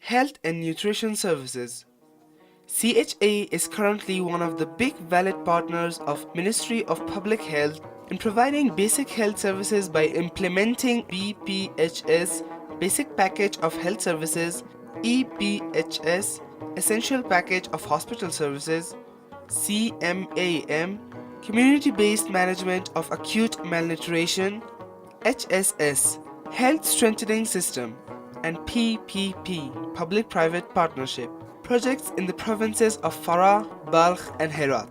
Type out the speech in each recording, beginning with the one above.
Health and Nutrition Services. CHA is currently one of the big valid partners of Ministry of Public Health in providing basic health services by implementing BPHS Basic Package of Health Services, EPHS Essential Package of Hospital Services, CMAM Community-Based Management of Acute Malnutrition, HSS Health Strengthening System, and PPP Public-Private Partnership projects in the provinces of Farah, Balkh and Herat.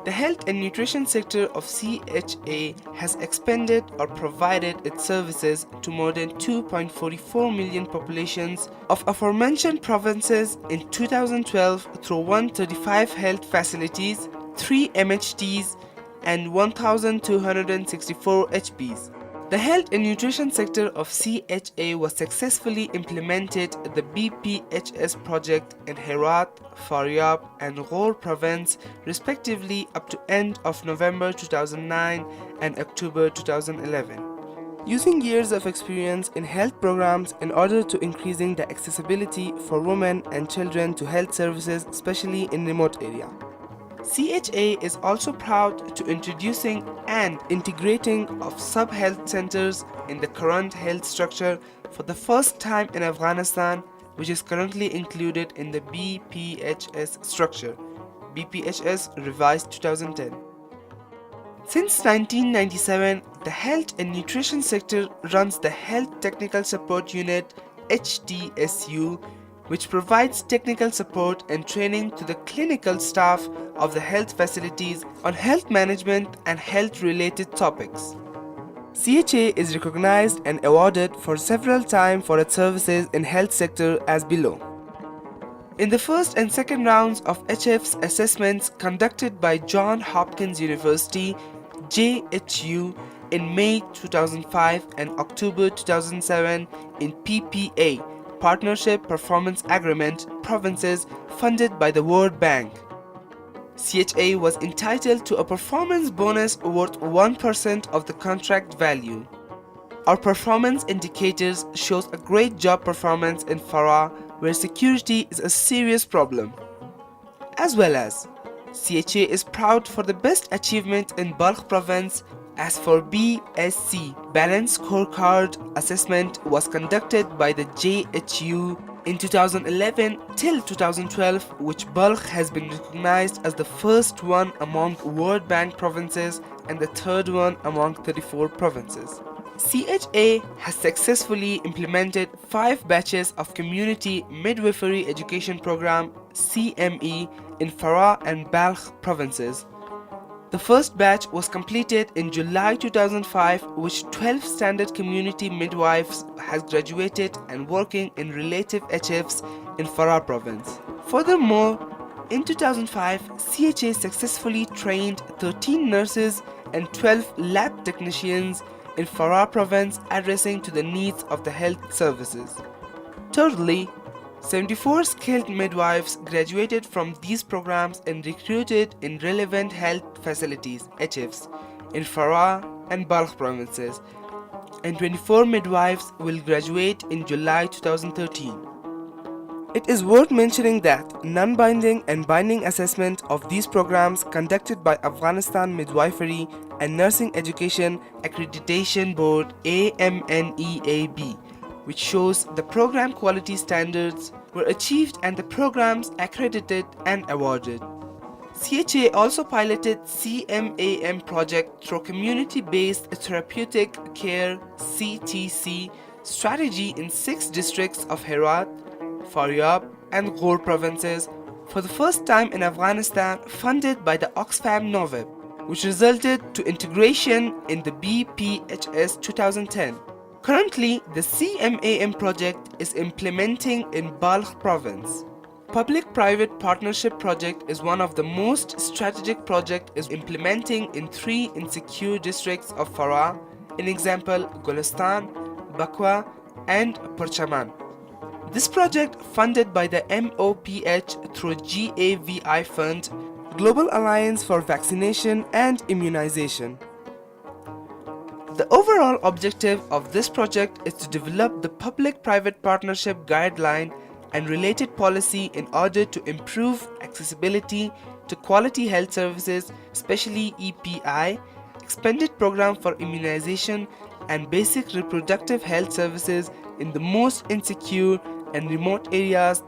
The health and nutrition sector of CHA has expanded or provided its services to more than 2.44 million populations of aforementioned provinces in 2012 through 135 health facilities, 3 MHTs, and 1,264 HPs. The health and nutrition sector of CHA was successfully implemented the BPHS project in Herat, Faryab and Ghor province respectively up to end of November 2009 and October 2011. Using years of experience in health programs in order to increasing the accessibility for women and children to health services, especially in remote area. CHA is also proud to introducing and integrating of sub-health centers in the current health structure for the first time in Afghanistan, which is currently included in the BPHS structure, BPHS revised 2010. Since 1997, the health and nutrition sector runs the Health Technical Support Unit HTSU, which provides technical support and training to the clinical staff of the health facilities on health management and health-related topics. CHA is recognized and awarded for several times for its services in health sector as below. In the first and second rounds of HF's assessments conducted by Johns Hopkins University, JHU, in May 2005 and October 2007 in PPA, Partnership Performance Agreement provinces funded by the World Bank. CHA was entitled to a performance bonus worth 1% of the contract value. Our performance indicators shows a great job performance in Farah, where security is a serious problem. As well as, CHA is proud for the best achievement in Balkh province. As for BSc, Balanced Scorecard Assessment was conducted by the JHU in 2011 till 2012, which Balkh has been recognized as the first one among World Bank provinces and the third one among 34 provinces. CHA has successfully implemented 5 batches of Community Midwifery Education Program CME in Farah and Balkh provinces. The first batch was completed in July 2005, which 12 standard community midwives has graduated and working in relative HFs in Farah province. Furthermore, in 2005, CHA successfully trained 13 nurses and 12 lab technicians in Farah province addressing to the needs of the health services. Thirdly, 74 skilled midwives graduated from these programs and recruited in relevant health facilities HFs in Farah and Balkh provinces, and 24 midwives will graduate in July 2013. It is worth mentioning that non-binding and binding assessment of these programs conducted by Afghanistan Midwifery and Nursing Education Accreditation Board AMNEAB, which shows the program quality standards were achieved and the programs accredited and awarded. CHA also piloted CMAM project through Community-Based Therapeutic Care CTC strategy in 6 districts of Herat, Faryab and Ghor provinces for the first time in Afghanistan, funded by the Oxfam Novib, which resulted to integration in the BPHS 2010. Currently, the CMAM project is implementing in Balkh province. Public-private partnership project is one of the most strategic project is implementing in 3 insecure districts of Farah, in example Gulistan, Bakwa and Parchaman. This project funded by the MOPH through GAVI Fund, Global Alliance for Vaccination and Immunization. The overall objective of this project is to develop the public-private partnership guideline and related policy in order to improve accessibility to quality health services, especially EPI, expanded program for immunization and basic reproductive health services in the most insecure and remote areas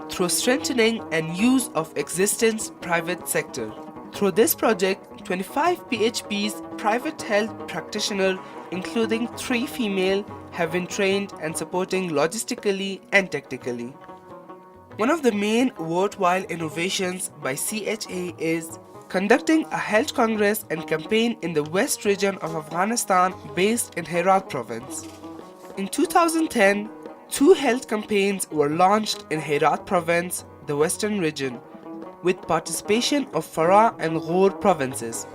through strengthening and use of existing private sector. Through this project, 25 PHPs, private health practitioners, including 3 female, have been trained and supporting logistically and technically. One of the main worthwhile innovations by CHA is conducting a health congress and campaign in the west region of Afghanistan based in Herat province. In 2010, 2 health campaigns were launched in Herat province, the western region, with participation of Farah and Ghor provinces.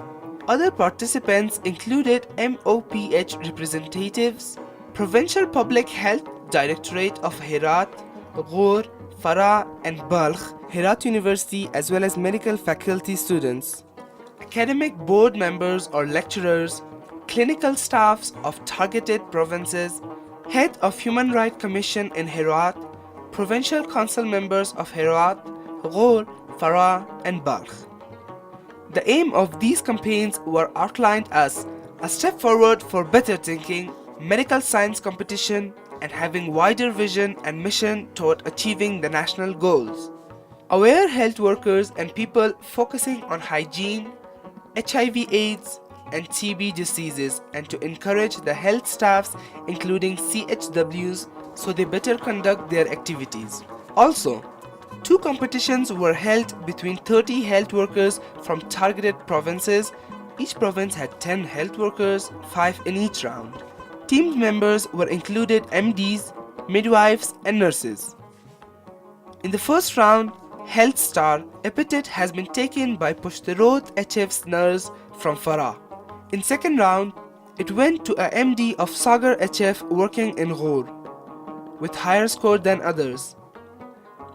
Other participants included MOPH representatives, Provincial Public Health Directorate of Herat, Ghor, Farah and Balkh, Herat University, as well as medical faculty students, academic board members or lecturers, clinical staffs of targeted provinces, head of Human Rights Commission in Herat, provincial council members of Herat, Ghor, Farah and Balkh. The aim of these campaigns were outlined as a step forward for better thinking, medical science competition, and having wider vision and mission toward achieving the national goals. Aware health workers and people focusing on hygiene, HIV/AIDS, and TB diseases, and to encourage the health staffs including CHWs so they better conduct their activities. Also, 2 competitions were held between 30 health workers from targeted provinces. Each province had 10 health workers, 5 in each round. Team members were included MDs, midwives and nurses. In the first round, Health Star epithet has been taken by Pushtarot HF's nurse from Farah. In second round, it went to a MD of Sagar HF working in Ghor, with higher score than others.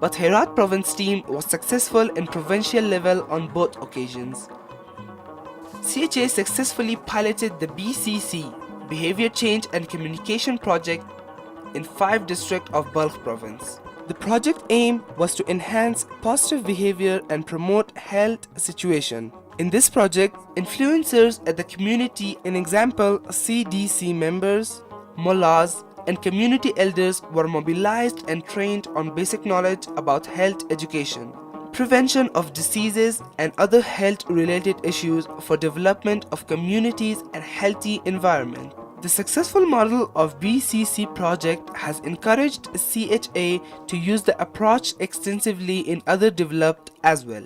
But Herat province team was successful in provincial level on both occasions. CHA successfully piloted the BCC, Behavior Change and Communication Project, in 5 districts of Balkh province. The project aim was to enhance positive behavior and promote health situation. In this project, influencers at the community, in example CDC members, mullahs, and community elders were mobilized and trained on basic knowledge about health education, prevention of diseases and other health-related issues for development of communities and healthy environment. The successful model of BCC project has encouraged CHA to use the approach extensively in other developed as well.